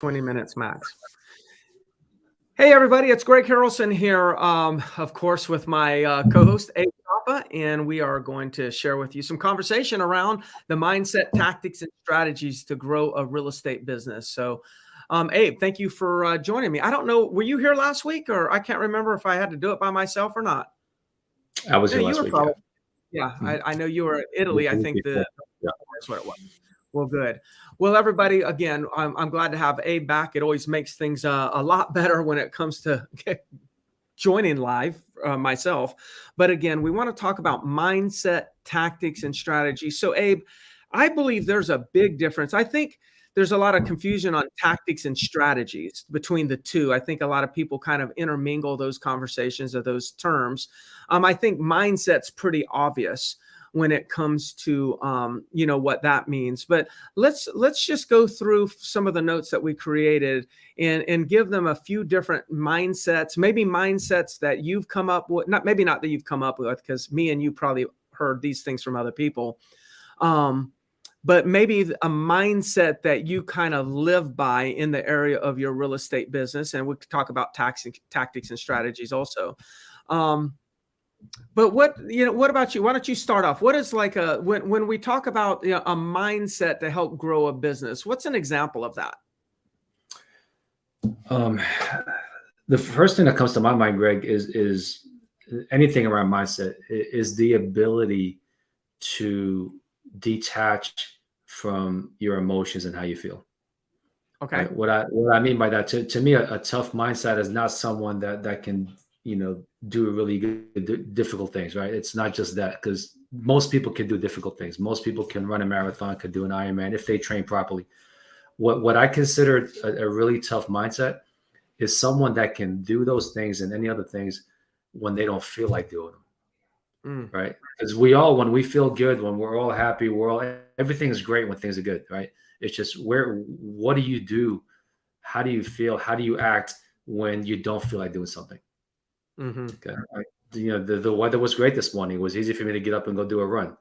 20 minutes max. Hey, everybody, it's Greg Harrelson here, of course, with my co-host, Safa, and we are going to share with you some conversation around the mindset, tactics, and strategies to grow a real estate business. So, Abe, thank you for joining me. I don't know, were you here last week, or I can't remember if I had to do it by myself or not. I was Yeah, here you last were week, yeah. probably, yeah, Mhm. I know you were in Italy, The I week think before, yeah. that's what it was. Well, good. Well, everybody, again, I'm glad to have Abe back. It always makes things a lot better when it comes to joining live myself. But again, we want to talk about mindset, tactics, and strategy. So, Abe, I believe there's a big difference. I think there's a lot of confusion on tactics and strategies between the two. I think a lot of people kind of intermingle those conversations or those terms. I think mindset's pretty obvious when it comes to what that means. But let's just go through some of the notes that we created and give them a few different mindsets, maybe mindsets that you've come up with, not that you've come up with, because me and you probably heard these things from other people. But maybe a mindset that you kind of live by in the area of your real estate business. And we could talk about tactics and strategies also. But what about you? Why don't you start off? What is like when we talk about a mindset to help grow a business, what's an example of that? Um, the first thing that comes to my mind, Greg, is anything around mindset is the ability to detach from your emotions and how you feel. Okay. Right? What I mean by that, to me, a tough mindset is not someone that can do really good difficult things. Right? It's not just that, because most people can do difficult things. Most people can run a marathon, could do an Ironman if they train properly. What I consider a really tough mindset is someone that can do those things and any other things when they don't feel like doing them, Mm, right? Because we all, when we feel good, when we're all happy, everything's great when things are good, right? It's just what do you do? How do you feel? How do you act when you don't feel like doing something? mm-hmm. Okay. The weather was great this morning. It was easy for me to get up and go do a run.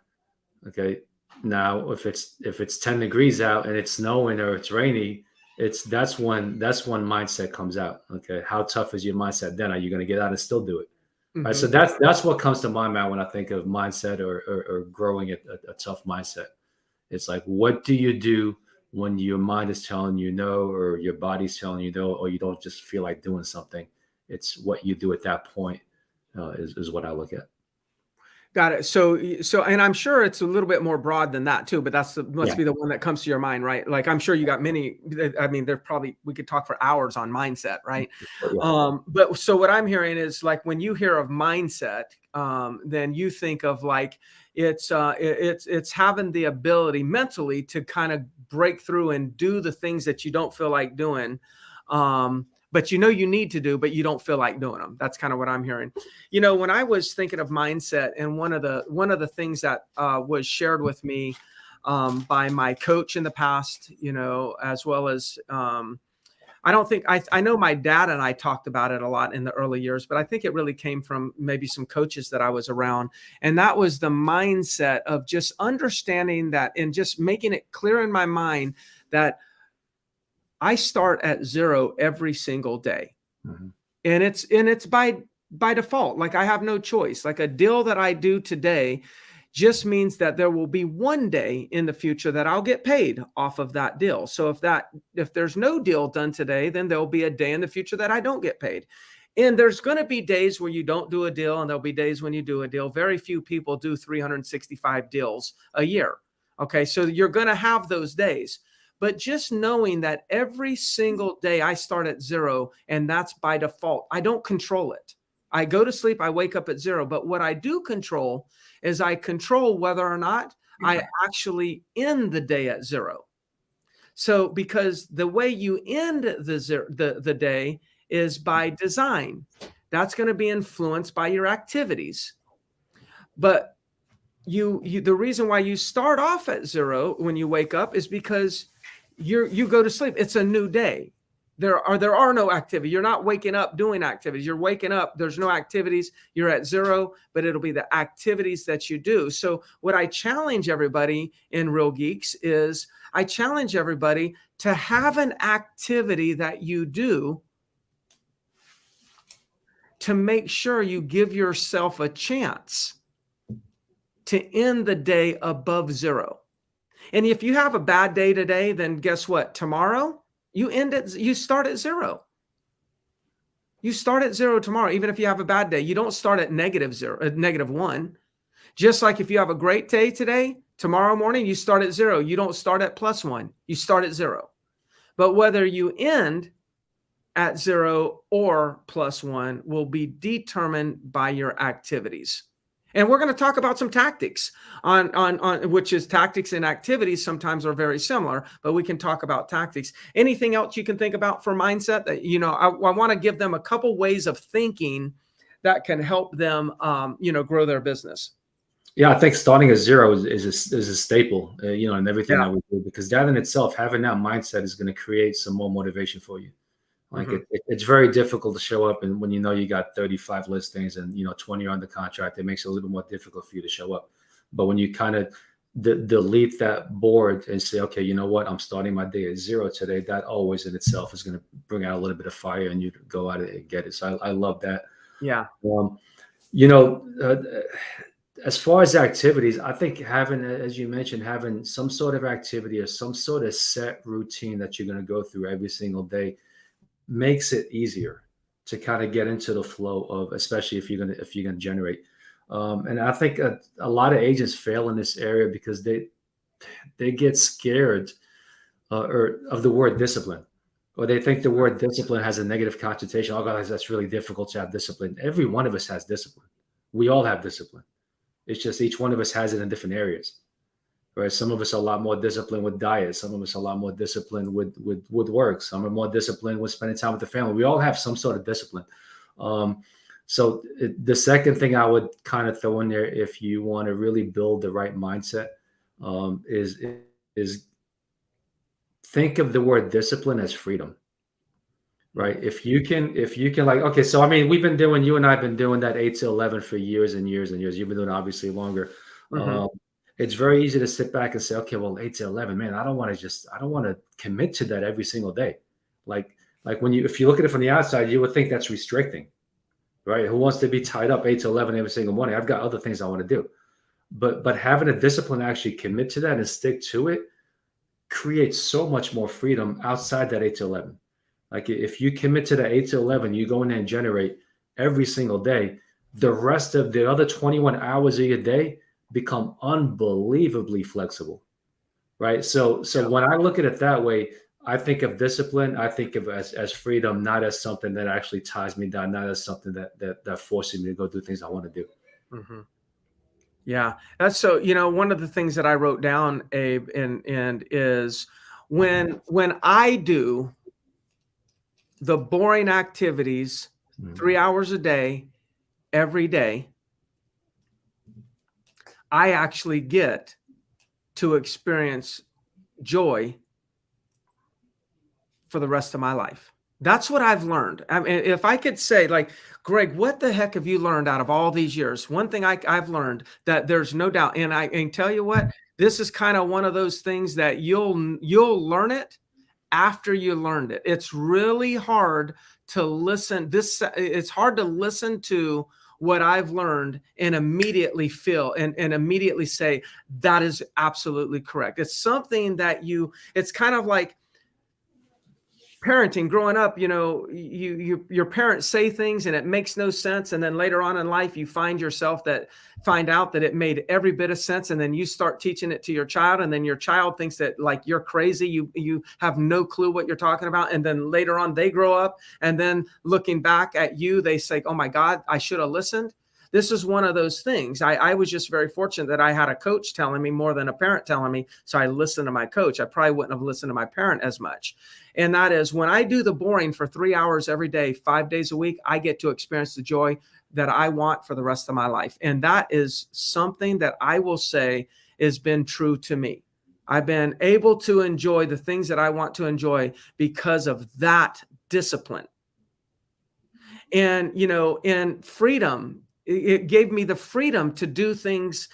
Okay. Now, if it's 10 degrees out and it's snowing or it's rainy, that's when mindset comes out. Okay. How tough is your mindset then? Are you going to get out and still do it? Right. So Mm-hmm. that's what comes to my mind when I think of mindset or growing a tough mindset. It's like, what do you do when your mind is telling you no, or your body's telling you no, or you don't just feel like doing something? It's what you do at that point, is what I look at. Got it. So, and I'm sure it's a little bit more broad than that too, but must Yeah. be the one that comes to your mind, right? Like, I'm sure you got many. I mean, we could talk for hours on mindset, right? Yeah. But so what I'm hearing is, like, when you hear of mindset, then you think of like it's having the ability mentally to kind of break through and do the things that you don't feel like doing. But you need to do, but you don't feel like doing them. That's kind of what I'm hearing. When I was thinking of mindset, and one of the things that was shared with me by my coach in the past, as well as I don't think I know my dad and I talked about it a lot in the early years, but I think it really came from maybe some coaches that I was around. And that was the mindset of just understanding that and just making it clear in my mind that I start at zero every single day. Mhm. And it's by default. Like, I have no choice. Like, a deal that I do today just means that there will be one day in the future that I'll get paid off of that deal. So if there's no deal done today, then there'll be a day in the future that I don't get paid. And there's going to be days where you don't do a deal, and there'll be days when you do a deal. Very few people do 365 deals a year. Okay, so you're going to have those days. But just knowing that every single day I start at zero, and that's by default. I don't control it. I go to sleep, I wake up at zero. But what I do control is I control whether or not I actually end the day at zero. So, because the way you end the day is by design, that's going to be influenced by your activities. But the reason why you start off at zero when you wake up is because you go to sleep. It's a new day. there are no activity. You're not waking up doing activities. You're waking up, there's no activities. You're at zero, but it'll be the activities that you do. So what I challenge everybody in Real Geeks is I challenge everybody to have an activity that you do to make sure you give yourself a chance to end the day above zero. And if you have a bad day today, then guess what? Tomorrow you start at zero. You start at zero tomorrow, even if you have a bad day. You don't start at -1. Just like if you have a great day today, tomorrow morning, you start at zero. You don't start at +1. You start at zero. But whether you end at zero or +1 will be determined by your activities. And we're going to talk about some tactics on which is tactics and activities sometimes are very similar, but we can talk about tactics. Anything else you can think about for mindset that, I want to give them a couple ways of thinking that can help them, grow their business. Yeah, I think starting at zero is a staple, in everything that we do, because that in itself, having that mindset is going to create some more motivation for you. Like it's very difficult to show up, and when you know you got 35 listings and 20 are under contract, it makes it a little more difficult for you to show up. But when you kind of delete that board and say, okay, you know what, I'm starting my day at zero today, that always in itself is going to bring out a little bit of fire, and you go out and get it. So I love that. Yeah. As far as activities, I think having, as you mentioned, having some sort of activity or some sort of set routine that you're going to go through every single day makes it easier to kind of get into the flow of, especially if you're going to generate. And I think a lot of agents fail in this area because they get scared or of the word discipline, or they think the word discipline has a negative connotation. Oh, guys, that's really difficult to have discipline. Every one of us has discipline. We all have discipline. It's just each one of us has it in different areas. Right? Some of us are a lot more disciplined with diet. Some of us are a lot more disciplined with work. Some are more disciplined with spending time with the family. We all have some sort of discipline. So the second thing I would kind of throw in there, if you want to really build the right mindset, is think of the word discipline as freedom. Right. If you can like, okay, so I mean, you and I have been doing that 8 to 11 for years and years and years. You've been doing it obviously longer. It's very easy to sit back and say, okay, well, 8 to 11, man, I don't want to commit to that every single day. Like if you look at it from the outside, you would think that's restricting, right? Who wants to be tied up 8 to 11 every single morning? I've got other things I want to do. But having a discipline to actually commit to that and stick to it creates so much more freedom outside that 8 to 11. Like if you commit to that 8 to 11, you go in there and generate every single day, the rest of the other 21 hours of your day become unbelievably flexible, right? So when I look at it that way, I think of discipline, I think of as freedom, not as something that actually ties me down, not as something that forces me to go do things I want to do. Yeah, that's so. One of the things that I wrote down, Abe, and is when I do the boring activities 3 hours a day, every day, I actually get to experience joy for the rest of my life. That's what I've learned. I mean, if I could say, like, Greg, what the heck have you learned out of all these years? One thing I've learned that there's no doubt, and I can tell you what, this is kind of one of those things that you'll learn it after you learned it. It's really hard to listen. It's hard to listen to what I've learned and immediately feel and immediately say, that is absolutely correct. It's something that it's kind of like parenting. Growing up, your parents say things and it makes no sense, and then later on in life you find out that it made every bit of sense, and then you start teaching it to your child, and then your child thinks that like you're crazy, you have no clue what you're talking about, and then later on they grow up, and then looking back at you, they say, oh my God, I should have listened. This is one of those things. I was just very fortunate that I had a coach telling me more than a parent telling me. So I listened to my coach. I probably wouldn't have listened to my parent as much. And that is when I do the boring for 3 hours every day, 5 days a week, I get to experience the joy that I want for the rest of my life. And that is something that I will say has been true to me. I've been able to enjoy the things that I want to enjoy because of that discipline. And, and freedom, it gave me the freedom to do things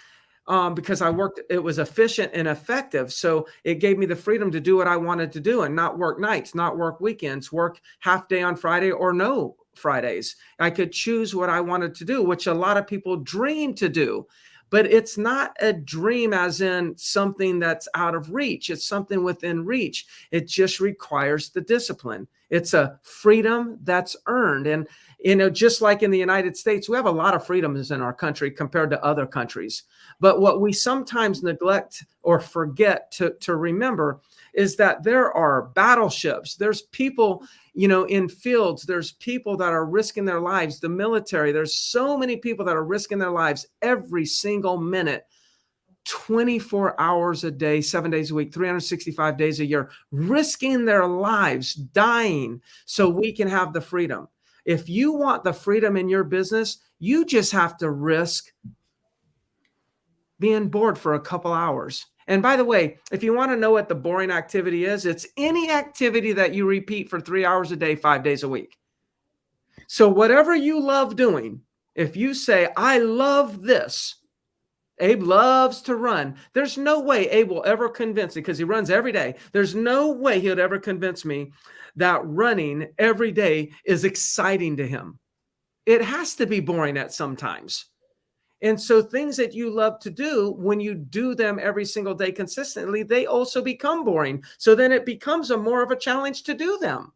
because it was efficient and effective. So it gave me the freedom to do what I wanted to do and not work nights, not work weekends, work half day on Friday or no Fridays. I could choose what I wanted to do, which a lot of people dream to do. But it's not a dream as in something that's out of reach. It's something within reach. It just requires the discipline. It's a freedom that's earned. And, just like in the United States, we have a lot of freedoms in our country compared to other countries. But what we sometimes neglect or forget to remember is that there are battleships. There's people, in fields. There's people that are risking their lives. The military, there's so many people that are risking their lives every single minute, 24 hours a day, 7 days a week, 365 days a year, risking their lives, dying so we can have the freedom. If you want the freedom in your business, you just have to risk being bored for a couple hours. And by the way, if you want to know what the boring activity is, it's any activity that you repeat for 3 hours a day, 5 days a week. So whatever you love doing, if you say, I love this, Abe loves to run. There's no way Abe will ever convince me, because he runs every day. There's no way he would ever convince me that running every day is exciting to him. It has to be boring at some times. And so things that you love to do, when you do them every single day consistently, they also become boring. So then it becomes more of a challenge to do them.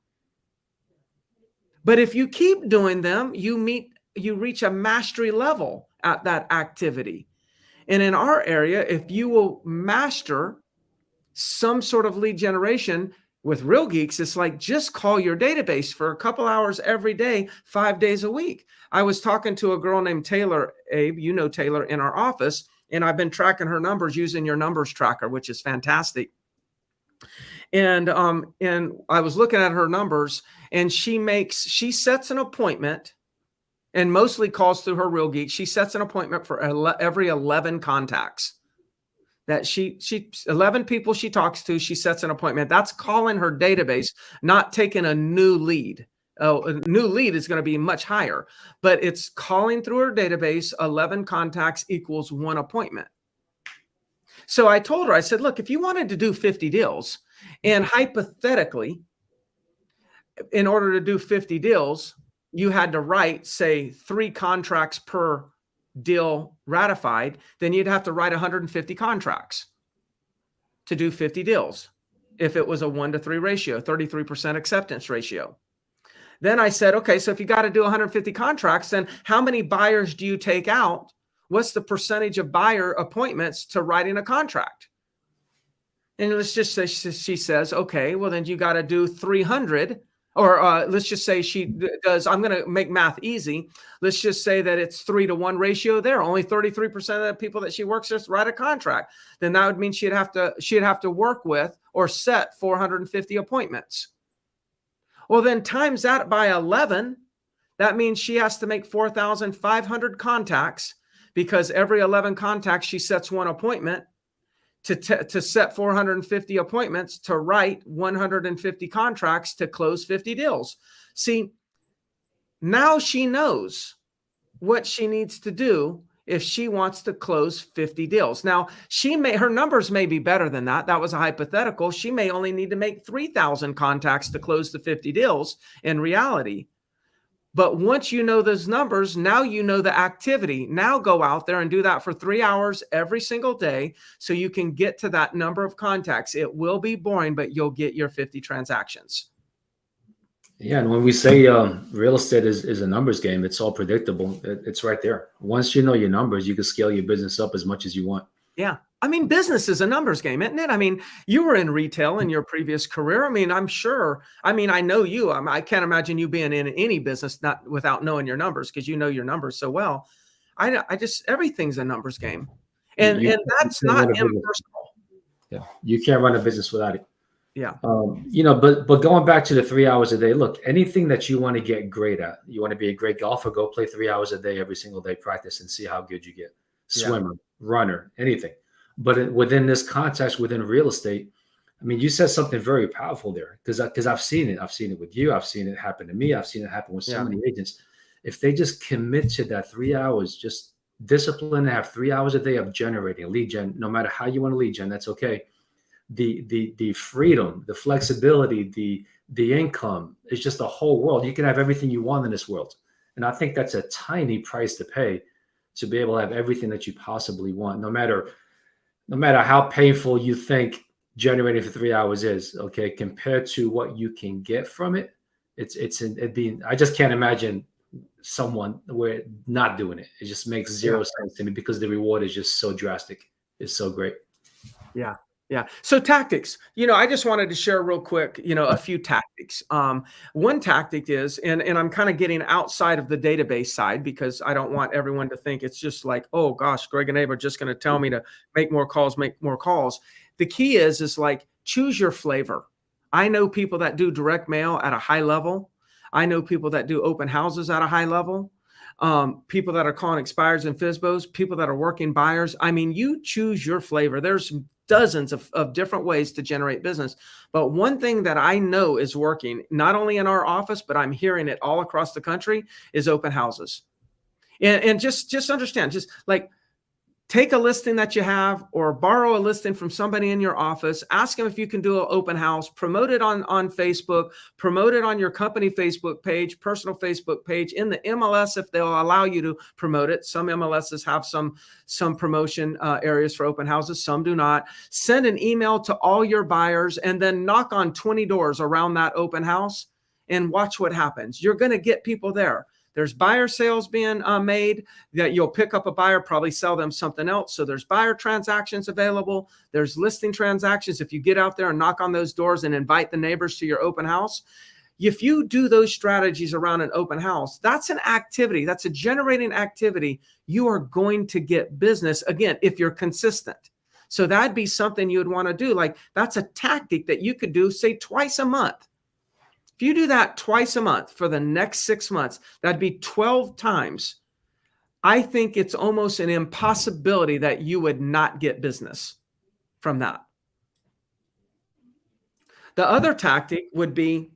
But if you keep doing them, you reach a mastery level at that activity. And in our area, if you will master some sort of lead generation with Real Geeks, it's like just call your database for a couple hours every day, 5 days a week. I was talking to a girl named Taylor, Abe, Taylor, in our office, and I've been tracking her numbers using your numbers tracker, which is fantastic. And I was looking at her numbers, and she sets an appointment and mostly calls through her Real Geek. She sets an appointment for every 11 contacts. That she 11 people she talks to, she sets an appointment. That's calling her database, not taking a new lead. Oh, a new lead is going to be much higher, but it's calling through her database. 11 contacts equals 1 appointment. So I told her, I said, look, if you wanted to do 50 deals, and hypothetically, in order to do 50 deals, you had to write, say, 3 contracts per deal ratified, then you'd have to write 150 contracts to do 50 deals. If it was a 1-to-3 ratio, 33% acceptance ratio. Then I said, okay, so if you got to do 150 contracts, then how many buyers do you take out? What's the percentage of buyer appointments to writing a contract? And let's just say she says, okay, well, then you got to do 300. Or let's just say she does, I'm going to make math easy. Let's just say that it's 3-to-1 ratio there. Only 33% of the people that she works with write a contract. Then that would mean she'd have to work with or set 450 appointments. Well, then times that by 11, that means she has to make 4,500 contacts, because every 11 contacts, she sets 1 appointment. To set 450 appointments, to write 150 contracts, to close 50 deals. See, now she knows what she needs to do if she wants to close 50 deals. Now, her numbers may be better than that. That was a hypothetical. She may only need to make 3,000 contacts to close the 50 deals in reality. But once you know those numbers, now you know the activity. Now go out there and do that for 3 hours every single day so you can get to that number of contacts. It will be boring, but you'll get your 50 transactions. Yeah, and when we say real estate is a numbers game, it's all predictable. It's right there. Once you know your numbers, you can scale your business up as much as you want. Yeah. I mean, business is a numbers game, isn't it? I mean, you were in retail in your previous career. I mean, I'm sure. I mean, I know you. I can't imagine you being in any business not without knowing your numbers, because you know your numbers so well. I just, everything's a numbers game, and that's not impersonal. Yeah, you can't run a business without it. Yeah. But going back to the 3 hours a day, look, anything that you want to get great at, you want to be a great golfer, go play 3 hours a day every single day, practice, and see how good you get. Swimmer, runner, anything. But within this context, within real estate, I mean, you said something very powerful there, because I've seen it. I've seen it with you. I've seen it happen to me. I've seen it happen with so Yeah. many agents. If they just commit to that 3 hours, just discipline to have 3 hours a day of generating lead gen, no matter how you want to lead gen, that's okay. The freedom, the flexibility, the income is just the whole world. You can have everything you want in this world. And I think that's a tiny price to pay to be able to have everything that you possibly want, no matter how painful you think generating for 3 hours is, okay, compared to what you can get from it. I just can't imagine someone where not doing it. It just makes zero sense to me, because the reward is just so drastic. It's so great. Yeah. Yeah. So tactics, I just wanted to share real quick, a few tactics. One tactic is, and I'm kind of getting outside of the database side, because I don't want everyone to think it's just like, oh gosh, Greg and Abe are just going to tell me to make more calls. The key is like, choose your flavor. I know people that do direct mail at a high level. I know people that do open houses at a high level. People that are calling expires and FSBOs, people that are working buyers. I mean, you choose your flavor. There's dozens of different ways to generate business. But one thing that I know is working, not only in our office, but I'm hearing it all across the country, is open houses. And just understand, just like, take a listing that you have, or borrow a listing from somebody in your office. Ask them if you can do an open house. Promote it on Facebook. Promote it on your company Facebook page, personal Facebook page, in the MLS if they'll allow you to promote it. Some MLSs have some promotion areas for open houses. Some do not. Send an email to all your buyers, and then knock on 20 doors around that open house and watch what happens. You're going to get people there. There's buyer sales being made, that you'll pick up a buyer, probably sell them something else. So there's buyer transactions available. There's listing transactions. If you get out there and knock on those doors and invite the neighbors to your open house, if you do those strategies around an open house, that's an activity. That's a generating activity. You are going to get business, again, if you're consistent. So that'd be something you would want to do. Like, that's a tactic that you could do, say, twice a month. If you do that twice a month for the next 6 months, that'd be 12 times. I think it's almost an impossibility that you would not get business from that. The other tactic would be,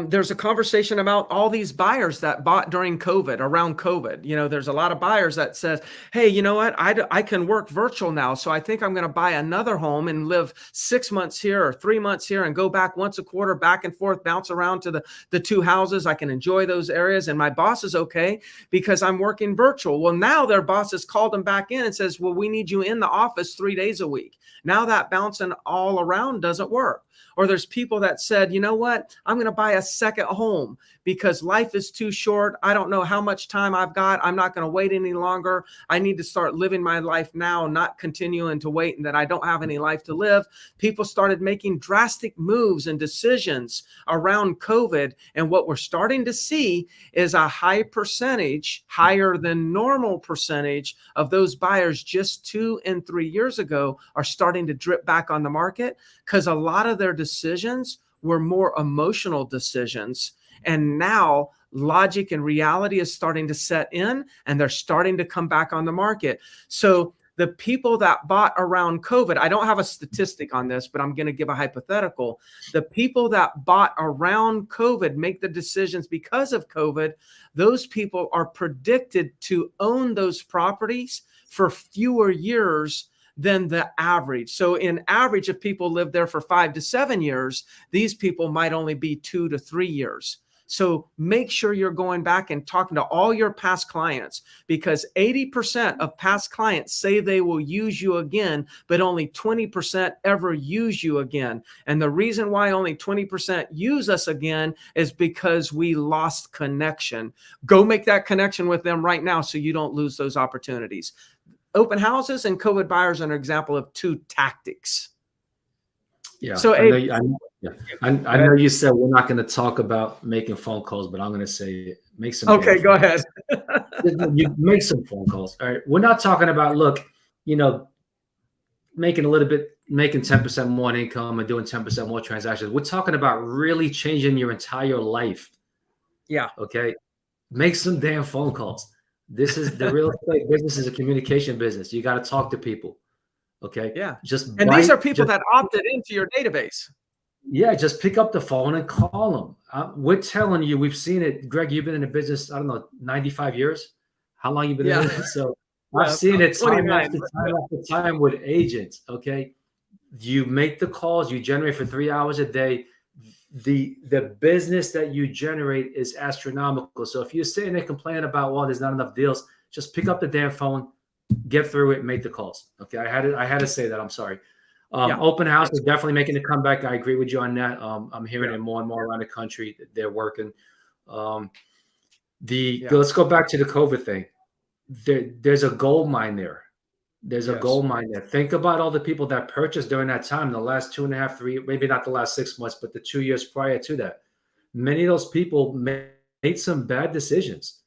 there's a conversation about all these buyers that bought during COVID, around COVID. There's a lot of buyers that says, hey, you know what? I can work virtual now. So I think I'm going to buy another home and live 6 months here or 3 months here, and go back once a quarter, back and forth, bounce around to the two houses. I can enjoy those areas. And my boss is okay because I'm working virtual. Well, now their boss has called them back in and says, well, we need you in the office 3 days a week. Now that bouncing all around doesn't work. Or there's people that said, you know what, I'm going to buy a second home because life is too short. I don't know how much time I've got. I'm not going to wait any longer. I need to start living my life now, not continuing to wait and that I don't have any life to live. People started making drastic moves and decisions around COVID. And what we're starting to see is a high percentage, higher than normal percentage, of those buyers just 2 and 3 years ago are starting to drip back on the market, because a lot of their decisions were more emotional decisions. And now logic and reality is starting to set in, and they're starting to come back on the market. So the people that bought around COVID, I don't have a statistic on this, but I'm going to give a hypothetical. The people that bought around COVID, make the decisions because of COVID, those people are predicted to own those properties for fewer years than the average. So in average, if people live there for 5 to 7 years, these people might only be 2 to 3 years. So make sure you're going back and talking to all your past clients, because 80% of past clients say they will use you again, but only 20% ever use you again. And the reason why only 20% use us again is because we lost connection. Go make that connection with them right now so you don't lose those opportunities. Open houses and COVID buyers are an example of 2 tactics. Yeah. So I know you said we're not going to talk about making phone calls, but I'm going to say make some. Okay, go ahead. You make some phone calls. All right. We're not talking about, look, making 10% more income and doing 10% more transactions. We're talking about really changing your entire life. Yeah. Okay. Make some damn phone calls. This is the real estate business is a communication business. You got to talk to people. Okay. Yeah. Just And these are people that opted into your database. yeah, just pick up the phone and call them. We're telling you, we've seen it. Greg, you've been in the business, I don't know, 95 years. How long you been in it? So I've seen it time 29. after time after time with agents. Okay. You make the calls, you generate for 3 hours a day. The business that you generate is astronomical. So if you're sitting there complaining about, well, there's not enough deals, just pick up the damn phone, get through it, and make the calls. Okay. I had to say that. I'm sorry. Open house is definitely making a comeback. I agree with you on that. I'm hearing it more and more around the country. They're working. Let's go back to the COVID thing. There's a gold mine there. There's a gold mine there. Think about all the people that purchased during that time, the last 2.5, 3, maybe not the last 6 months, but the 2 years prior to that. Many of those people made some bad decisions.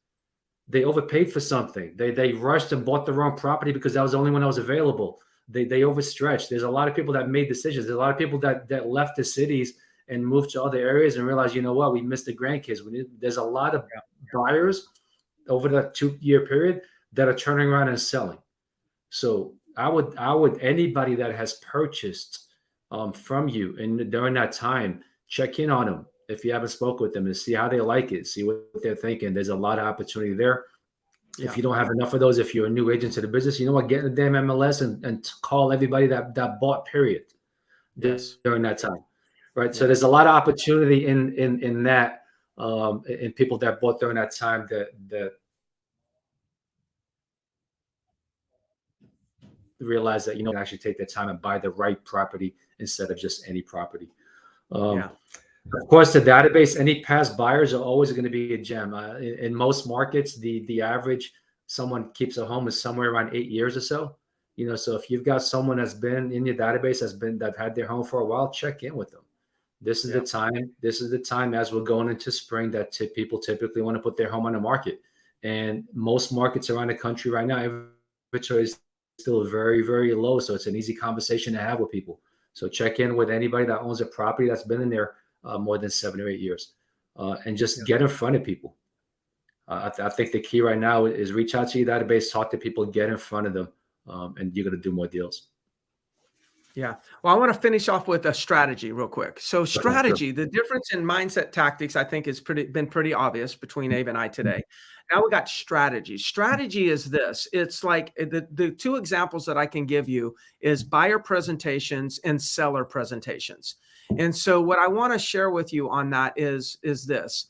They overpaid for something. They rushed and bought the wrong property because that was the only one that was available. They overstretched. There's a lot of people that made decisions. There's a lot of people that left the cities and moved to other areas and realized, you know what, we missed the grandkids. There's a lot of buyers over that 2-year period that are turning around and selling. So I would anybody that has purchased from you and during that time, check in on them if you haven't spoken with them and see how they like it, see what they're thinking. There's a lot of opportunity there. If you don't have enough of those, if you're a new agent to the business, you know what, get in the damn MLS and call everybody that bought, period, during that time, right? So there's a lot of opportunity in that, in people that bought during that time that realize that, you know, actually take their time and buy the right property instead of just any property. Of course, the database, any past buyers are always going to be a gem. In most markets, the average someone keeps a home is somewhere around 8 years or so. You know, so if you've got someone that's been in your database, that had their home for a while, check in with them. This is the time. This is the time as we're going into spring that people typically want to put their home on the market. And most markets around the country right now, inventory is still very, very low. So it's an easy conversation to have with people. So check in with anybody that owns a property that's been in there more than 7 or 8 years, and just get in front of people. I think the key right now is reach out to your database, talk to people, get in front of them, and you're going to do more deals. Yeah. Well, I want to finish off with a strategy real quick. So strategy, the difference in mindset tactics, I think has been pretty obvious between Abe and I today. Now we got strategy. Strategy is this. It's like the two examples that I can give you is buyer presentations and seller presentations. And so what I want to share with you on that is this.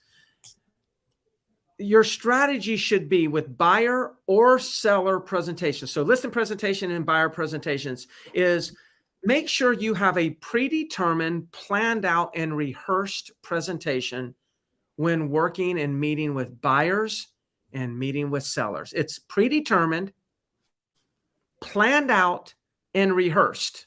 Your strategy should be with buyer or seller presentations. So listing presentation and buyer presentations is make sure you have a predetermined, planned out, and rehearsed presentation when working and meeting with buyers and meeting with sellers. It's predetermined, planned out, and rehearsed.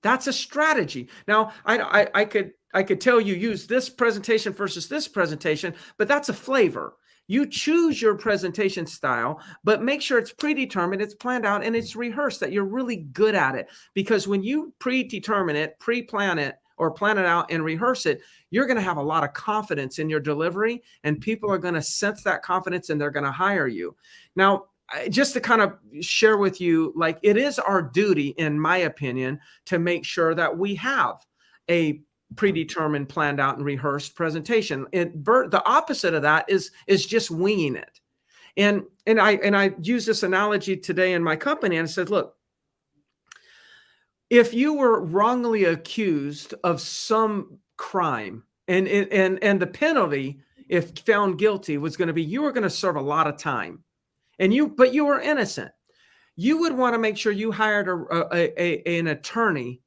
That's a strategy. Now, I could tell you use this presentation versus this presentation, but that's a flavor. You choose your presentation style, but make sure it's predetermined, it's planned out, and it's rehearsed, that you're really good at it. Because when you predetermine it, pre-plan it, or plan it out and rehearse it, you're going to have a lot of confidence in your delivery, and people are going to sense that confidence and they're going to hire you. Now, just to kind of share with you, like, it is our duty, in my opinion, to make sure that we have a predetermined, planned out, and rehearsed presentation. The opposite of that is just winging it. And I use this analogy today in my company, and I said, look, if you were wrongly accused of some crime, and the penalty, if found guilty, was going to be you were going to serve a lot of time, but you were innocent, you would want to make sure you hired an attorney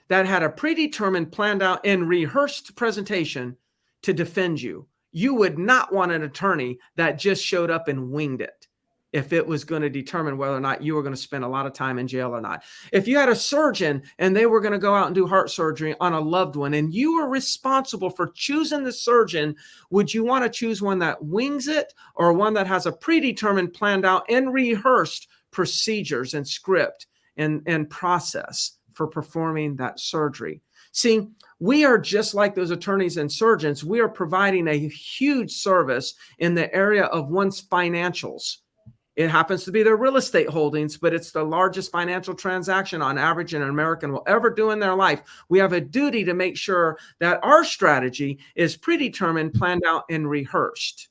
that had a predetermined, planned out, and rehearsed presentation to defend you. You would not want an attorney that just showed up and winged it if it was going to determine whether or not you were going to spend a lot of time in jail or not. If you had a surgeon and they were going to go out and do heart surgery on a loved one, and you were responsible for choosing the surgeon, would you want to choose one that wings it or one that has a predetermined, planned out, and rehearsed procedures and script and process for performing that surgery? See, we are just like those attorneys and surgeons. We are providing a huge service in the area of one's financials. It happens to be their real estate holdings, but it's the largest financial transaction on average an American will ever do in their life. We have a duty to make sure that our strategy is predetermined, planned out, and rehearsed.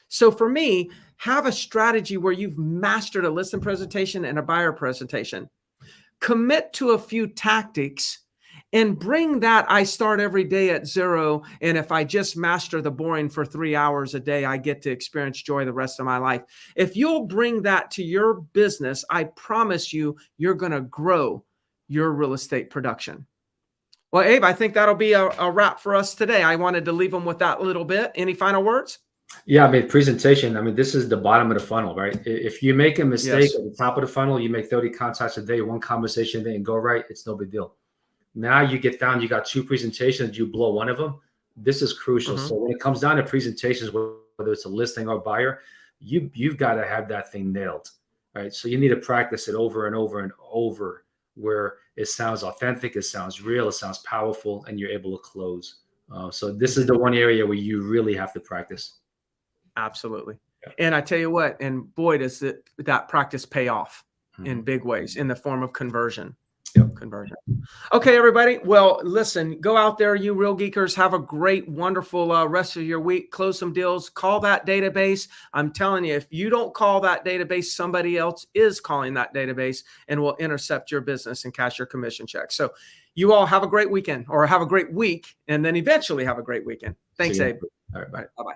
So for me, have a strategy where you've mastered a listing presentation and a buyer presentation. Commit to a few tactics and bring that. I start every day at 0. And if I just master the boring for 3 hours a day, I get to experience joy the rest of my life. If you'll bring that to your business, I promise you, you're going to grow your real estate production. Well, Abe, I think that'll be a wrap for us today. I wanted to leave them with that little bit. Any final words? Yeah, I mean, presentation. I mean, this is the bottom of the funnel, right? If you make a mistake Yes. at the top of the funnel, you make 30 contacts a day, one conversation a day, and go right, it's no big deal. Now you get down, you got 2 presentations, you blow one of them. This is crucial. So when it comes down to presentations, whether it's a listing or buyer, you've got to have that thing nailed, right? So you need to practice it over and over and over, where it sounds authentic, it sounds real, it sounds powerful, and you're able to close. So this is the one area where you really have to practice. Absolutely. Yeah. And I tell you what, and boy, does that practice pay off in big ways in the form of conversion. Yep. Conversion. Okay, everybody. Well, listen, go out there, you real geekers. Have a great, wonderful rest of your week. Close some deals. Call that database. I'm telling you, if you don't call that database, somebody else is calling that database and will intercept your business and cash your commission check. So you all have a great weekend, or have a great week, and then eventually have a great weekend. Thanks, Abe. All right, bye. Bye-bye.